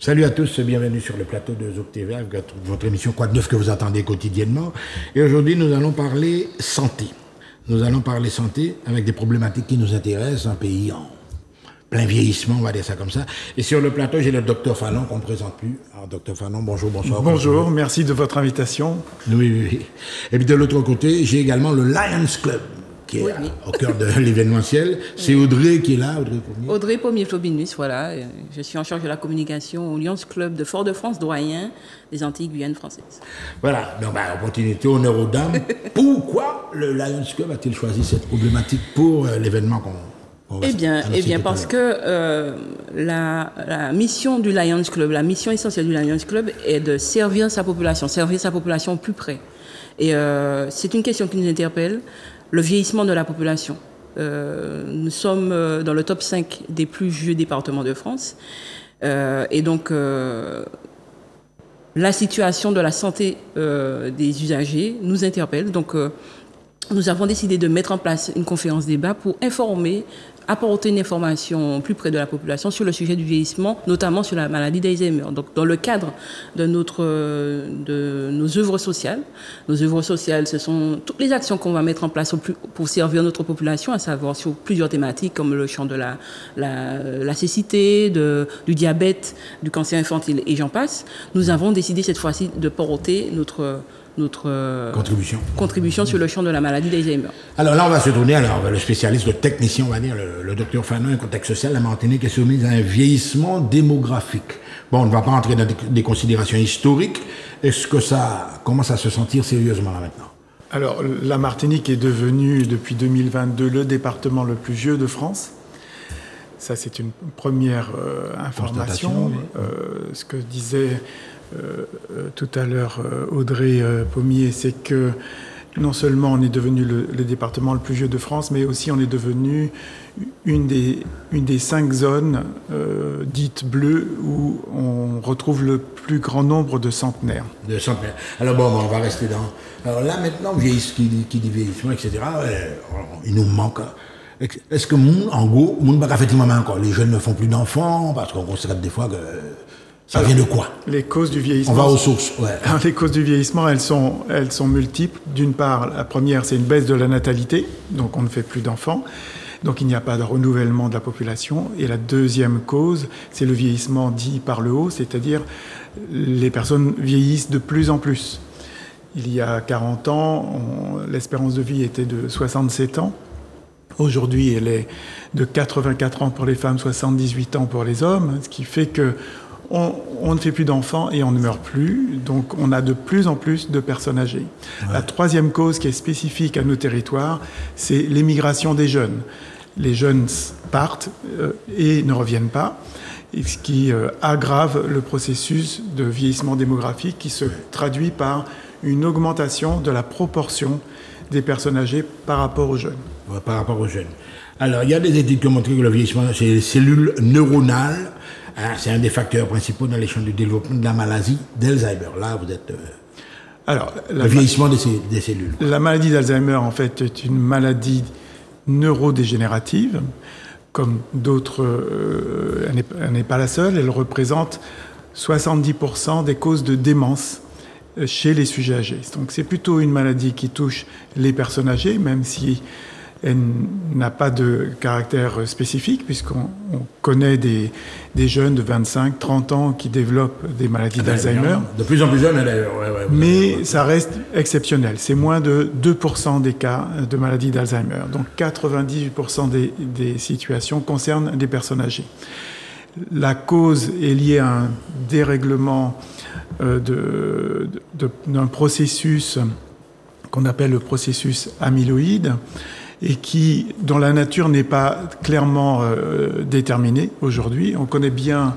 Salut à tous, bienvenue sur le plateau de Zouk TV avec votre émission Quoi de neuf que vous attendez quotidiennement. Et aujourd'hui, nous allons parler santé. Nous allons parler santé avec des problématiques qui nous intéressent, un pays en plein vieillissement, on va dire ça comme ça. Et sur le plateau, j'ai le docteur Fanon qu'on ne présente plus. Alors, docteur Fanon, bonjour, bonsoir. Bonjour, merci de votre invitation. Oui. Et puis de l'autre côté, j'ai également le Lions Club, qui est au cœur de l'événementiel. C'est Audrey qui est là, Audrey Pommier. Audrey Pommier-Flobinus, voilà. Je suis en charge de la communication au Lions Club de Fort-de-France, doyen des Antilles Guyane françaises. Voilà, donc opportunité, honneur aux dames. Pourquoi le Lions Club a-t-il choisi cette problématique pour l'événement qu'on va parce que la mission du Lions Club, la mission essentielle du Lions Club est de servir sa population au plus près. Et c'est une question qui nous interpelle. Le vieillissement de la population. Nous sommes dans le top 5 des plus vieux départements de France. Et donc, la situation de la santé des usagers nous interpelle. Donc, nous avons décidé de mettre en place une conférence débat pour apporter une information plus près de la population sur le sujet du vieillissement, notamment sur la maladie d'Alzheimer. Donc, dans le cadre de nos œuvres sociales. Nos œuvres sociales, ce sont toutes les actions qu'on va mettre en place pour servir notre population, à savoir sur plusieurs thématiques comme le champ de la cécité, du diabète, du cancer infantile et j'en passe. Nous avons décidé cette fois-ci de porter notre contribution sur le champ de la maladie d'Alzheimer. Alors là, on va se tourner vers le spécialiste, le technicien, on va dire, le docteur Fanon, un contexte social. La Martinique est soumise à un vieillissement démographique. Bon, on ne va pas entrer dans des considérations historiques. Est-ce que ça commence à se sentir sérieusement là maintenant? Alors, la Martinique est devenue, depuis 2022, le département le plus vieux de France. Ça, c'est une première information. Oui. Ce que disait tout à l'heure Audrey Pommier, c'est que non seulement on est devenu le département le plus vieux de France, mais aussi on est devenu une des 5 zones dites bleues où on retrouve le plus grand nombre de centenaires. Alors bon, on va rester dans... Alors là maintenant, qui dit vieillissement, etc., il nous manque... Est-ce que, en gros, encore, les jeunes ne font plus d'enfants, parce qu'on constate des fois que... Ça vient de quoi? Les causes du vieillissement. On va aux sources. Ouais. Les causes du vieillissement, elles sont multiples. D'une part, la première, c'est une baisse de la natalité, donc on ne fait plus d'enfants, donc il n'y a pas de renouvellement de la population. Et la deuxième cause, c'est le vieillissement dit par le haut, c'est-à-dire les personnes vieillissent de plus en plus. Il y a 40 ans, l'espérance de vie était de 67 ans. Aujourd'hui, elle est de 84 ans pour les femmes, 78 ans pour les hommes, ce qui fait que on ne fait plus d'enfants et on ne meurt plus, donc on a de plus en plus de personnes âgées. Ouais. La troisième cause qui est spécifique à nos territoires, c'est l'émigration des jeunes. Les jeunes partent et ne reviennent pas, et ce qui aggrave le processus de vieillissement démographique qui se traduit par une augmentation de la proportion des personnes âgées par rapport aux jeunes. Ouais, par rapport aux jeunes. Alors, il y a des études qui ont montré que le vieillissement, c'est les cellules neuronales. C'est un des facteurs principaux dans les champs du développement de la maladie d'Alzheimer. Là, vous êtes... Alors, le vieillissement des cellules. La maladie d'Alzheimer, en fait, est une maladie neurodégénérative. Comme d'autres, elle n'est pas la seule. Elle représente 70% des causes de démence chez les sujets âgés. Donc, c'est plutôt une maladie qui touche les personnes âgées, même si... elle n'a pas de caractère spécifique, puisqu'on connaît des jeunes de 25, 30 ans qui développent des maladies d'Alzheimer. De plus en plus jeunes, d'ailleurs. Mais ça reste exceptionnel. C'est moins de 2% des cas de maladie d'Alzheimer. Donc 98% des situations concernent des personnes âgées. La cause est liée à un dérèglement d'un processus qu'on appelle le processus amyloïde, et dont la nature n'est pas clairement déterminée aujourd'hui. On connaît bien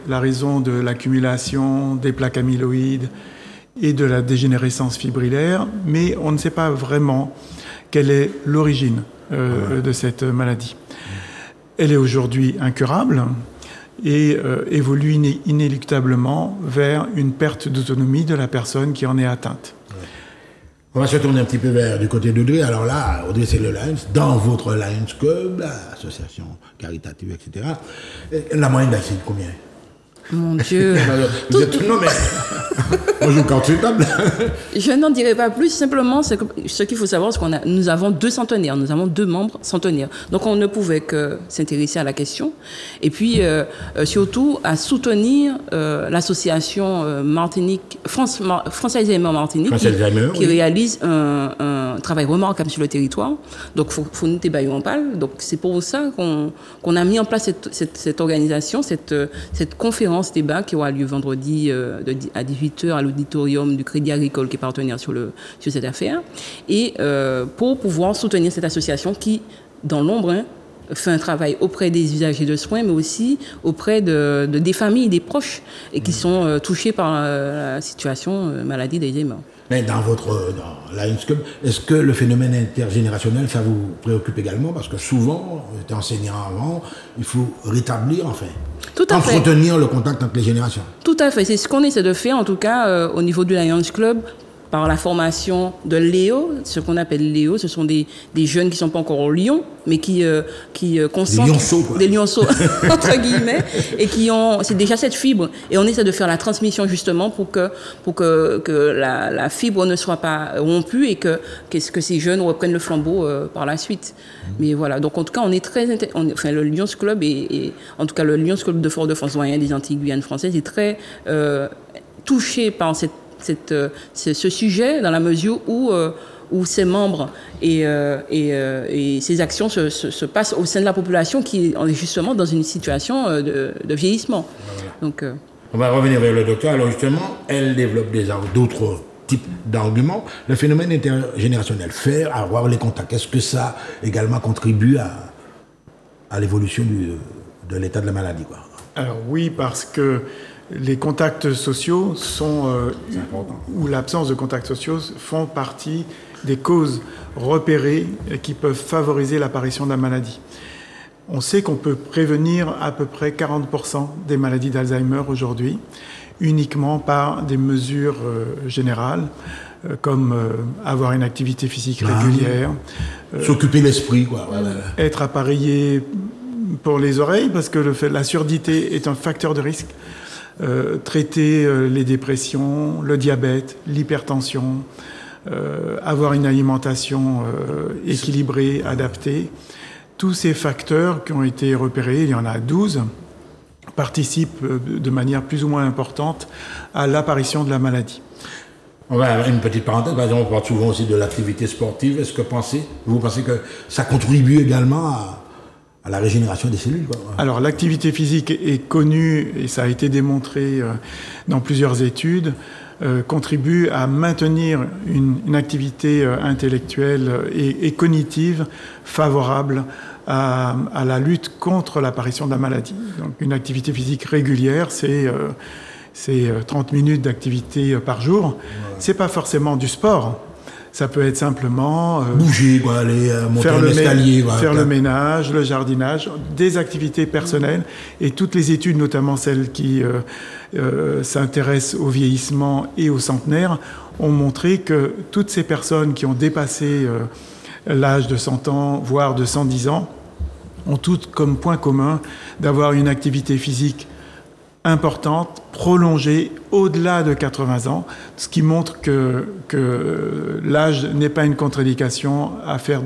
la raison de l'accumulation des plaques amyloïdes et de la dégénérescence fibrillaire, mais on ne sait pas vraiment quelle est l'origine de cette maladie. Elle est aujourd'hui incurable et évolue inéluctablement vers une perte d'autonomie de la personne qui en est atteinte. On va se tourner un petit peu du côté d'Audrey. Alors là, Audrey, c'est le Lions. Dans votre Lions Club, l'association caritative, etc., la moyenne d'âge, c'est combien? Mon Dieu. Vous êtes... Non, mais... Moi, je carte sur table. Je n'en dirai pas plus. Simplement, ce qu'il faut savoir, c'est nous avons 2 centenaires. Nous avons 2 membres centenaires. Donc, on ne pouvait que s'intéresser à la question. Et puis, surtout, à soutenir l'association Martinique, France Alzheimer Martinique, qui réalise un travail remarquable sur le territoire. Donc, faut nous débailler en parle. Donc, c'est pour ça qu'on a mis en place cette organisation, cette conférence débat qui aura lieu vendredi à 18h à l'auditorium du Crédit Agricole qui est partenaire sur cette affaire, et pour pouvoir soutenir cette association qui, dans l'ombre, fait un travail auprès des usagers de soins, mais aussi auprès des familles, des proches, et qui sont touchés par la situation maladie d'Alzheimer. Mais dans Lions Club, est-ce que le phénomène intergénérationnel, ça vous préoccupe également? Parce que souvent, on était enseignant avant, il faut rétablir, enfin, entretenir le contact entre les générations. Tout à fait. C'est ce qu'on essaie de faire, en tout cas, au niveau du Lions Club, par la formation de Léo. Ce qu'on appelle Léo, ce sont des jeunes qui ne sont pas encore au Lion, mais qui consentent... Des lionceaux, quoi. Des lionceaux, entre guillemets, et qui ont... C'est déjà cette fibre. Et on essaie de faire la transmission, justement, pour que la fibre ne soit pas rompue et que ces jeunes reprennent le flambeau par la suite. Mais voilà. Donc, en tout cas, on est très... le Lions Club, en tout cas, le Lions Club de Fort-de-France, doyen des Antilles-Guyane françaises, est très touché par ce sujet, dans la mesure où ses membres et ses actions se passent au sein de la population qui est justement dans une situation de vieillissement. Voilà. Donc, on va revenir vers le docteur. Alors justement, elle développe d'autres types d'arguments. Le phénomène intergénérationnel, faire avoir les contacts, est-ce que ça également contribue à l'évolution de l'état de la maladie, quoi? Alors oui, parce que les contacts sociaux ou l'absence de contacts sociaux font partie des causes repérées qui peuvent favoriser l'apparition de la maladie. On sait qu'on peut prévenir à peu près 40% des maladies d'Alzheimer aujourd'hui, uniquement par des mesures générales, comme avoir une activité physique régulière. S'occuper l'esprit, quoi. Voilà. Être appareillé pour les oreilles, parce que la surdité est un facteur de risque. Traiter les dépressions, le diabète, l'hypertension, avoir une alimentation équilibrée, adaptée. Tous ces facteurs qui ont été repérés, il y en a 12, participent de manière plus ou moins importante à l'apparition de la maladie. On va avoir une petite parenthèse, par exemple, on parle souvent aussi de l'activité sportive. Est-ce que vous pensez que ça contribue également à la régénération des cellules, quoi? Alors l'activité physique est connue, et ça a été démontré dans plusieurs études, contribue à maintenir une activité intellectuelle et cognitive favorable à la lutte contre l'apparition de la maladie. Donc une activité physique régulière, c'est 30 minutes d'activité par jour. C'est pas forcément du sport. Ça peut être simplement bouger, quoi, aller monter un escalier, faire le ménage, le jardinage, des activités personnelles. Et toutes les études, notamment celles qui s'intéressent au vieillissement et aux centenaires, ont montré que toutes ces personnes qui ont dépassé l'âge de 100 ans, voire de 110 ans, ont toutes comme point commun d'avoir une activité physique importante, prolongée au-delà de 80 ans, ce qui montre que l'âge n'est pas une contre-indication à faire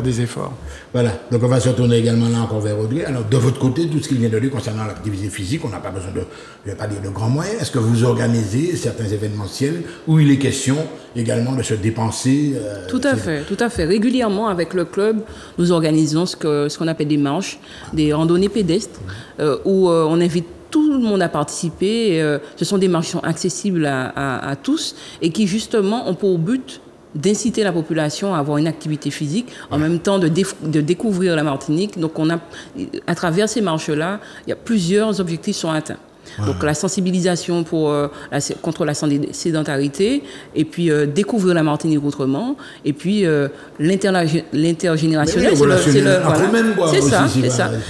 des efforts. Voilà, donc on va se tourner également là encore vers Audrey. Alors de votre côté, tout ce qu'il vient de dire concernant l'activité physique, on n'a pas besoin je ne vais pas dire de grands moyens. Est-ce que vous organisez certains événementiels où il est question également de se dépenser Tout à fait. Régulièrement avec le club, nous organisons ce qu'on appelle des marches, des randonnées pédestres, où on invite tout le monde a participé. Ce sont des marches qui sont accessibles à tous et qui, justement, ont pour but d'inciter la population à avoir une activité physique, en même temps de découvrir la Martinique. Donc, à travers ces marches-là, il y a plusieurs objectifs qui sont atteints. Donc la sensibilisation contre la sédentarité, et puis découvrir la Martinique autrement, et puis l'intergénérationnel,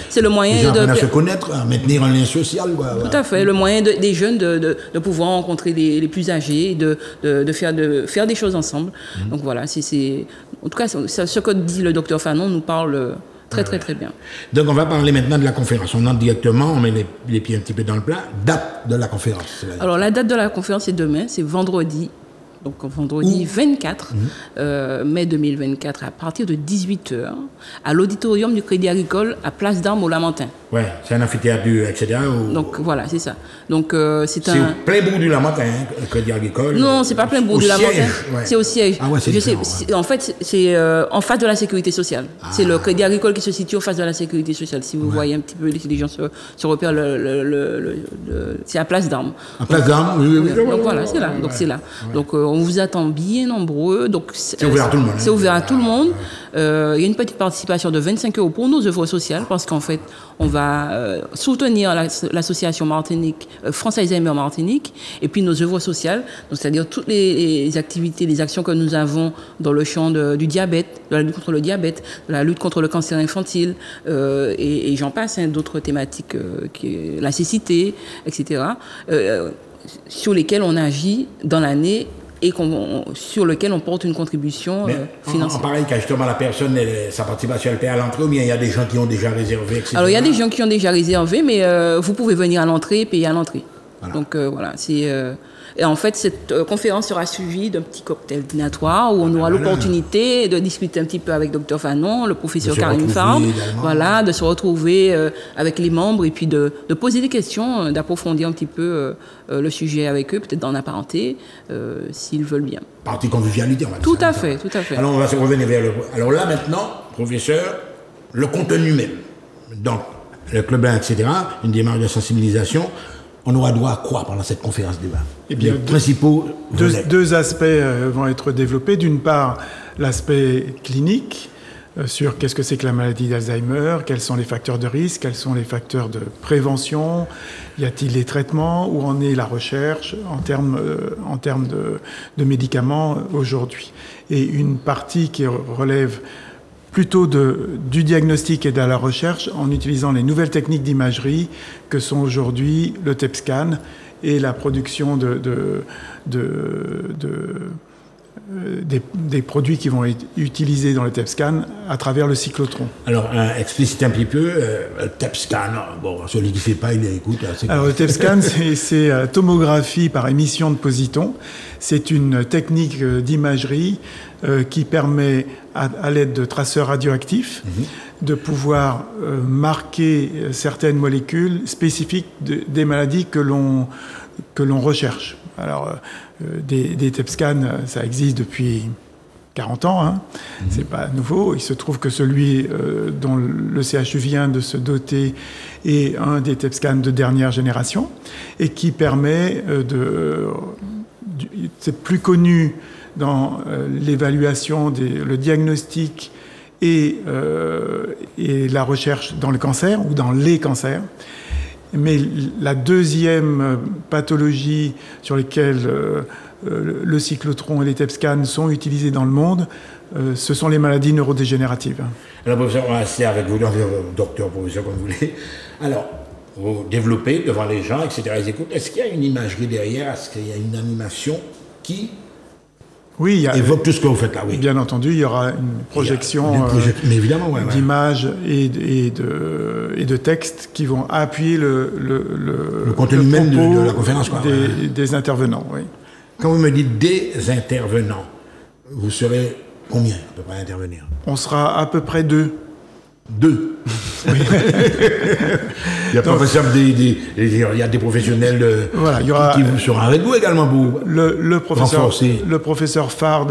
c'est le moyen de se connaître, à maintenir un lien social, quoi. Tout à fait, le moyen des jeunes de pouvoir rencontrer les plus âgés, de faire des choses ensemble. Donc voilà, en tout cas ce que dit le docteur Fanon nous parle Très, très, très bien. Donc, on va parler maintenant de la conférence. On entre directement, on met les pieds un petit peu dans le plat. Date de la conférence. Alors, la date de la conférence, c'est demain, c'est vendredi. Donc, vendredi 24 mai 2024, à partir de 18h, à l'auditorium du Crédit Agricole, à Place d'Armes au Lamentin. Ouais, c'est un amphithéâtre, etc. Donc, voilà, c'est ça. Donc, c'est au plein bout du Lamentin, le Crédit Agricole. Non, c'est pas plein bout du Lamentin. Ouais. C'est au siège. Ah ouais, c'est différent, En fait, c'est en face de la sécurité sociale. C'est le Crédit Agricole qui se situe en face de la sécurité sociale. Si vous voyez un petit peu, les gens se repèrent, c'est à Place d'Armes. À Place d'Armes, oui. Donc, voilà, c'est là. Donc, c'est là. Donc, on vous attend bien nombreux. Donc, c'est ouvert à tout le monde. C'est ouvert à tout le monde. Il y a une petite participation de 25 € pour nos œuvres sociales, parce qu'en fait, on va soutenir l'association Martinique, France Alzheimer Martinique, et puis nos œuvres sociales, c'est-à-dire toutes les activités, les actions que nous avons dans le champ du diabète, de la lutte contre le diabète, de la lutte contre le cancer infantile, et j'en passe, d'autres thématiques, la cécité, etc., sur lesquelles on agit dans l'année et sur lequel on porte une contribution financière. En pareil cas, justement, la personne, sa participation, elle paie à l'entrée, ou bien il y a des gens qui ont déjà réservé, etc. Alors, il y a des gens qui ont déjà réservé, mais vous pouvez venir à l'entrée et payer à l'entrée. Voilà. Donc, voilà, c'est... Et en fait, cette conférence sera suivie d'un petit cocktail dînatoire où on aura l'opportunité de discuter un petit peu avec Dr Fanon, le professeur Karim Fard, voilà, de se retrouver avec les membres et puis de poser des questions, d'approfondir un petit peu le sujet avec eux, peut-être d'en apparenter, s'ils veulent bien. Partie convivialité, on va dire. Tout à fait, tout à fait. Alors, on va se revenir vers Alors là, maintenant, professeur, le contenu même. Donc, le club 1, etc., une démarche de sensibilisation. On aura droit à quoi pendant cette conférence débat? Eh bien, les principaux deux aspects vont être développés. D'une part, l'aspect clinique sur qu'est-ce que c'est que la maladie d'Alzheimer, quels sont les facteurs de risque, quels sont les facteurs de prévention, y a-t-il des traitements, où en est la recherche en termes de médicaments aujourd'hui. Et une partie qui relève plutôt du diagnostic et de la recherche en utilisant les nouvelles techniques d'imagerie que sont aujourd'hui le TEP scan et la production des produits qui vont être utilisés dans le TEP scan à travers le cyclotron. Alors, explicite un petit peu, le TEP scan, bon, celui qui ne sait pas, il écoute. Alors, le TEP scan, c'est tomographie par émission de positons. C'est une technique d'imagerie qui permet, à l'aide de traceurs radioactifs, de pouvoir marquer certaines molécules spécifiques des maladies que l'on recherche. Alors, des TEP scans, ça existe depuis 40 ans, hein. C'est pas nouveau. Il se trouve que celui dont le CHU vient de se doter est un des TEP scans de dernière génération et qui permet c'est plus connu dans l'évaluation, le diagnostic et la recherche dans le cancer ou dans les cancers. Mais la deuxième pathologie sur laquelle le cyclotron et les TEP scans sont utilisés dans le monde, ce sont les maladies neurodégénératives. Alors, professeur, on va rester avec vous, docteur, professeur, comme vous voulez. Alors, vous développez devant les gens, etc. Ils écoutent. Est-ce qu'il y a une imagerie derrière? Est-ce qu'il y a une animation qui évoque tout ce que vous faites là? Oui. Bien entendu, il y aura une projection mais évidemment, d'images et de textes qui vont appuyer le contenu même de la conférence, quoi. Des intervenants. Oui. Quand vous me dites des intervenants, vous serez combien à peu près à intervenir? On sera à peu près 2. 2. Oui. Il y a il y a des professionnels voilà, il y aura, qui seront avec vous également pour le professeur Fard,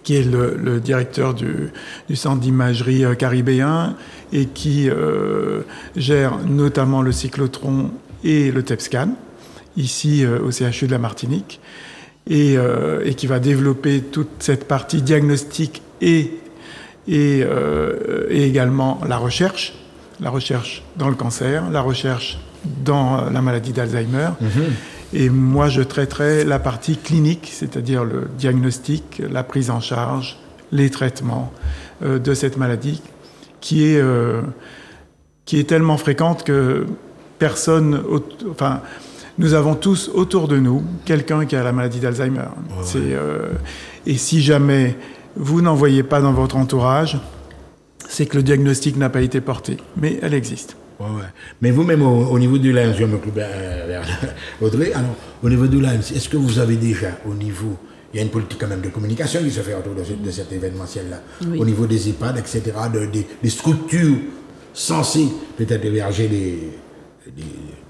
qui est le directeur du centre d'imagerie caribéen et qui gère notamment le cyclotron et le TEP scan, ici au CHU de la Martinique, et qui va développer toute cette partie diagnostique et également la recherche dans le cancer, la recherche dans la maladie d'Alzheimer. Et moi, je traiterai la partie clinique, c'est-à-dire le diagnostic, la prise en charge, les traitements de cette maladie qui est tellement fréquente que nous avons tous autour de nous quelqu'un qui a la maladie d'Alzheimer. Et si jamais vous n'en voyez pas dans votre entourage, c'est que le diagnostic n'a pas été porté. Mais elle existe. Ouais. Mais vous-même, au niveau du LAMS, je me coupe vers Audrey, alors, au niveau du LAMS, est-ce que vous avez déjà, il y a une politique quand même de communication qui se fait autour de cet événementiel-là, oui. Au niveau des EHPAD, etc., des structures censées peut-être héberger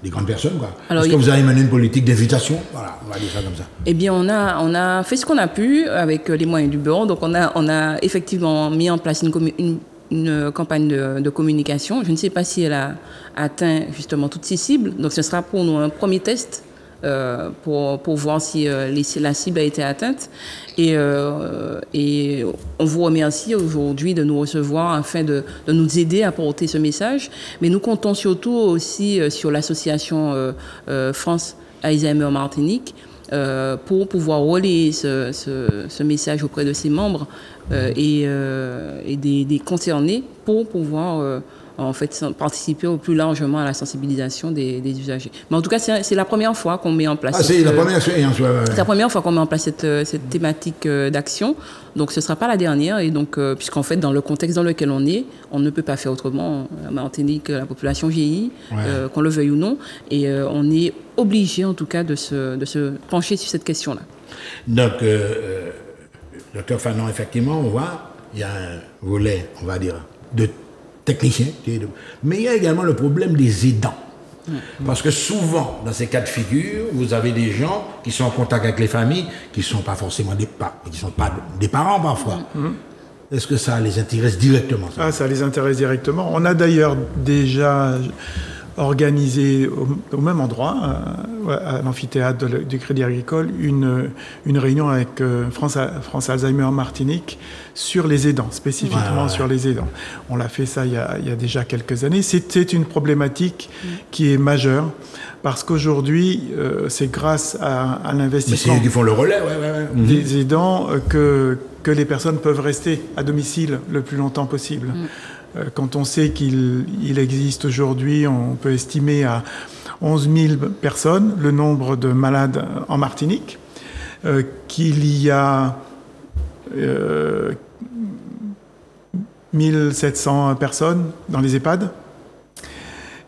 des grandes personnes, quoi. Est-ce que vous avez mené une politique d'invitation? Voilà, on va dire ça comme ça. Eh bien, on a fait ce qu'on a pu avec les moyens du bureau. Donc, on a effectivement mis en place une campagne de communication. Je ne sais pas si elle a atteint justement toutes ses cibles. Donc, ce sera pour nous un premier test pour voir si la cible a été atteinte. Et on vous remercie aujourd'hui de nous recevoir afin de nous aider à porter ce message. Mais nous comptons surtout aussi sur l'association France Alzheimer Martinique pour pouvoir relayer ce message auprès de ses membres et des concernés pour pouvoir en fait participer au plus largement à la sensibilisation des usagers. Mais en tout cas, c'est la première fois qu'on met en place. C'est la première expérience. C'est la première fois qu'on met en place cette thématique d'action. Donc, ce ne sera pas la dernière. Et donc, puisqu'en fait, dans le contexte dans lequel on est, on ne peut pas faire autrement. À Martinique, la population vieillit, qu'on le veuille ou non. Et on est obligé, en tout cas, de se pencher sur cette question-là. Donc, docteur Fanon, effectivement, on voit, il y a un volet, on va dire, de techniciens, mais il y a également le problème des aidants. Parce que souvent, dans ces cas de figure, vous avez des gens qui sont en contact avec les familles, qui ne sont pas forcément qui sont pas des parents parfois. Est-ce que ça les intéresse directement, ça? Ça les intéresse directement. On a d'ailleurs déjà organisé au même endroit, à l'amphithéâtre du Crédit Agricole, une réunion avec France Alzheimer Martinique sur les aidants, spécifiquement sur les aidants. On l'a fait ça il y a déjà quelques années. C'est une problématique qui est majeure, parce qu'aujourd'hui, c'est grâce à l'investissement. Mais c'est eux qui font le relais, des aidants que les personnes peuvent rester à domicile le plus longtemps possible. Quand on sait qu'il existe aujourd'hui, on peut estimer à 11 000 personnes le nombre de malades en Martinique, qu'il y a 1700 personnes dans les EHPAD,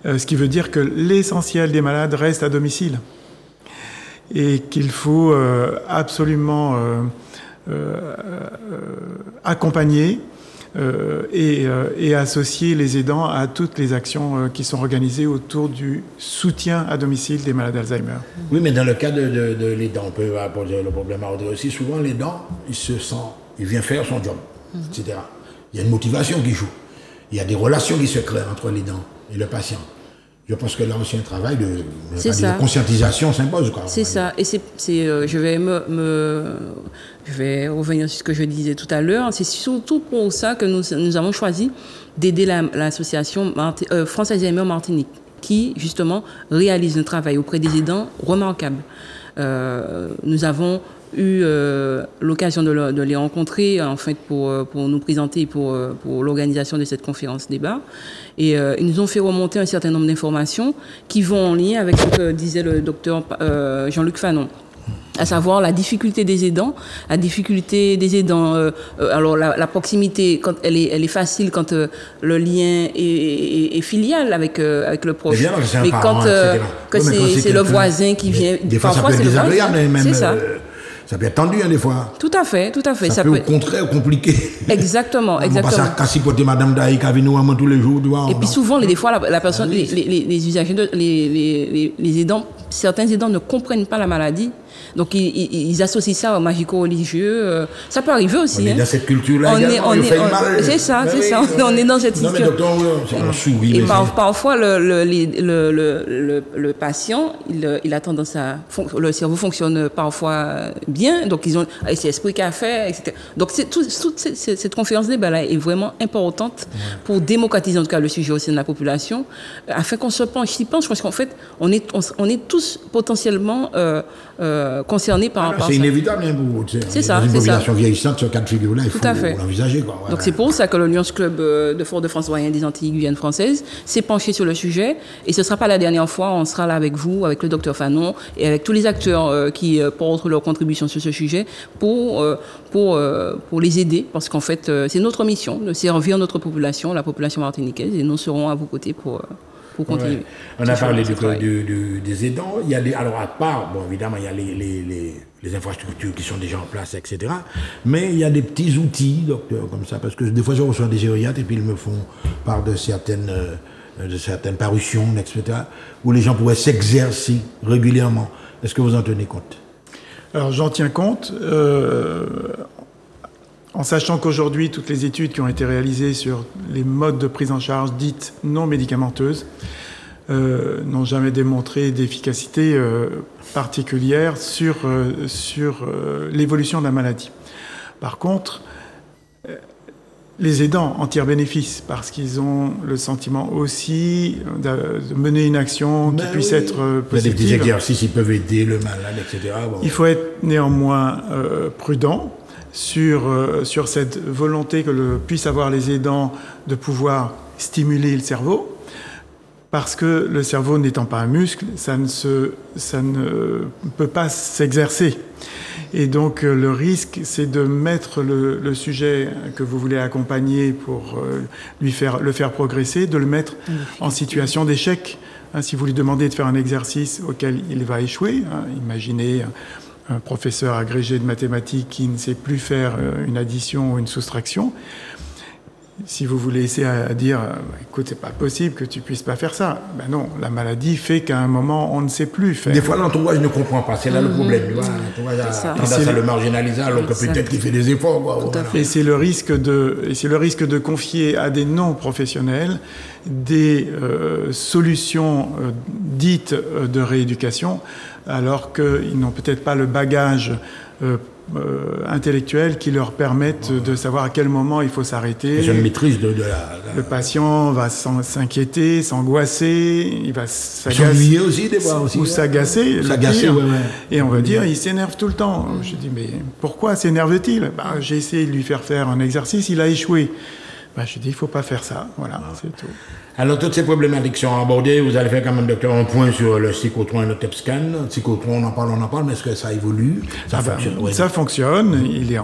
ce qui veut dire que l'essentiel des malades reste à domicile et qu'il faut absolument accompagner et associer les aidants à toutes les actions qui sont organisées autour du soutien à domicile des malades d'Alzheimer. Oui, mais dans le cas de l'aidant, on peut poser le problème à Audrey aussi. Souvent, l'aidant, il vient faire son job, etc. Il y a une motivation qui joue. Il y a des relations qui se créent entre l'aidant et le patient. Je pense que là aussi un travail de conscientisation s'impose. C'est ça. Et je vais revenir sur ce que je disais tout à l'heure. C'est surtout pour ça que nous avons choisi d'aider l'association France Alzheimer Martinique, qui justement réalise un travail auprès des aidants remarquable. Nous avons eu l'occasion de les rencontrer en fait pour nous présenter pour l'organisation de cette conférence débat, et ils nous ont fait remonter un certain nombre d'informations qui vont en lien avec ce que disait le docteur Jean-Luc Fanon, à savoir la difficulté des aidants, alors la proximité, quand elle est facile quand le lien est filial avec le proche. Mais quand c'est le voisin qui vient, des fois parfois ça peut être désagréable, mais même ça peut être tendu des fois. Tout à fait. Ça peut au contraire compliqué. Exactement. On passe à cassipoter Madame Daïk avec nous tous les jours. Et puis souvent, des fois, la personne, les usagers, les aidants, certains aidants ne comprennent pas la maladie. Donc, ils associent ça au magico-religieux. Ça peut arriver aussi. On est dans cette culture-là c'est ça. On est dans cette situation. Non, mais docteur, on sourit. Et parfois, le patient, il a tendance le cerveau fonctionne parfois bien. Donc, c'est esprit qu'a fait, etc. Donc, toute cette conférence débat-là est vraiment importante pour démocratiser, en tout cas, le sujet au sein de la population, afin qu'on se penche. Je pense qu'en fait, on est tous potentiellement concernés par C'est ça. inévitable, hein, vous. C'est ça, dans une c'est ça. population vieillissante, ce cas de figure-là, il faut l'envisager. Quoi. Voilà. Donc c'est pour ça que le Lions Club de Fort-de-France doyen des Antilles Guyane française s'est penché sur le sujet. Et ce ne sera pas la dernière fois, on sera là avec vous, avec le docteur Fanon et avec tous les acteurs qui portent leur contribution sur ce sujet pour les aider. Parce qu'en fait, c'est notre mission de servir notre population, la population martiniquaise, et nous serons à vos côtés pour continuer. Ouais. On a parlé des aidants. Il y a alors à part, bon évidemment, il y a les infrastructures qui sont déjà en place, etc. Mais il y a des petits outils, docteur, comme ça, parce que des fois je reçois des gériatres et puis ils me font part de certaines parutions, etc., où les gens pourraient s'exercer régulièrement. Est-ce que vous en tenez compte? Alors j'en tiens compte. En sachant qu'aujourd'hui, toutes les études qui ont été réalisées sur les modes de prise en charge dites non médicamenteuses n'ont jamais démontré d'efficacité particulière sur l'évolution de la maladie. Par contre, les aidants en tirent bénéfice parce qu'ils ont le sentiment aussi de mener une action qui puisse être positive. Des petits exercices, ils peuvent aider le malade, etc. Bon. Il faut être néanmoins prudent sur cette volonté que puissent avoir les aidants de pouvoir stimuler le cerveau, parce que le cerveau n'étant pas un muscle, ça ne peut pas s'exercer. Et donc le risque, c'est de mettre le sujet que vous voulez accompagner pour le faire progresser, de le mettre en situation d'échec. Si vous lui demandez de faire un exercice auquel il va échouer, imaginez un professeur agrégé de mathématiques qui ne sait plus faire une addition ou une soustraction, si vous voulez essayer à dire « écoute, c'est pas possible que tu puisses pas faire ça », ben non, la maladie fait qu'à un moment, on ne sait plus faire. Des fois, l'entourage ne comprend pas, c'est là le problème. L'entourage a tendance à le marginaliser, alors que peut-être qu'il fait des efforts. Voilà. Et c'est le risque de confier à des non-professionnels des solutions dites de rééducation, alors qu'ils n'ont peut-être pas le bagage intellectuels qui leur permettent de savoir à quel moment il faut s'arrêter. C'est une maîtrise Le patient va s'inquiéter, s'angoisser, il va s'ennuyer aussi des fois aussi. Ou s'agacer. Ouais. Et on va dire, il s'énerve tout le temps. Je dis, mais pourquoi s'énerve-t-il? J'ai essayé de lui faire un exercice, il a échoué. Je dis, il ne faut pas faire ça. Voilà, c'est tout. Alors, toutes ces problématiques sont abordées. Vous allez faire quand même, docteur, un point sur le cyclotron et le TEP-scan. Le cyclotron, on en parle, mais est-ce que ça évolue? Ça fonctionne? Oui. Ça fonctionne. Il est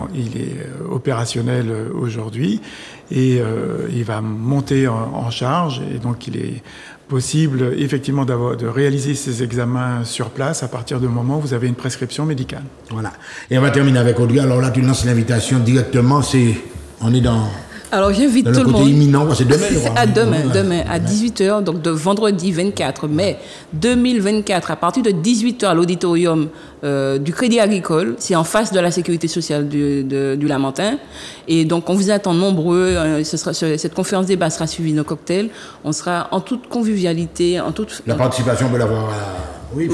opérationnel aujourd'hui et il va monter en charge. Et donc, il est possible, effectivement, de réaliser ces examens sur place à partir du moment où vous avez une prescription médicale. Voilà. Et on va terminer avec Audrey. Alors là, tu lances l'invitation directement. On est dans... Alors j'invite tout le monde. Le côté imminent, c'est demain, je crois. Demain, à 18h, donc de vendredi 24 mai 2024, à partir de 18h à l'auditorium du Crédit Agricole. C'est en face de la sécurité sociale du Lamentin. Et donc on vous attend nombreux. Cette conférence débat sera suivie d'un cocktail. On sera en toute convivialité, La participation, on peut l'avoir Oui,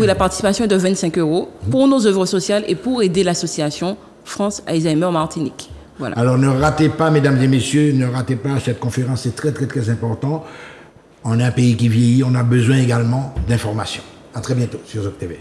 la participation est de 25 € pour nos œuvres sociales et pour aider l'association France Alzheimer Martinique. Voilà. Alors ne ratez pas, mesdames et messieurs, ne ratez pas cette conférence, c'est très très très important. On est un pays qui vieillit, on a besoin également d'informations. À très bientôt sur ZOC TV.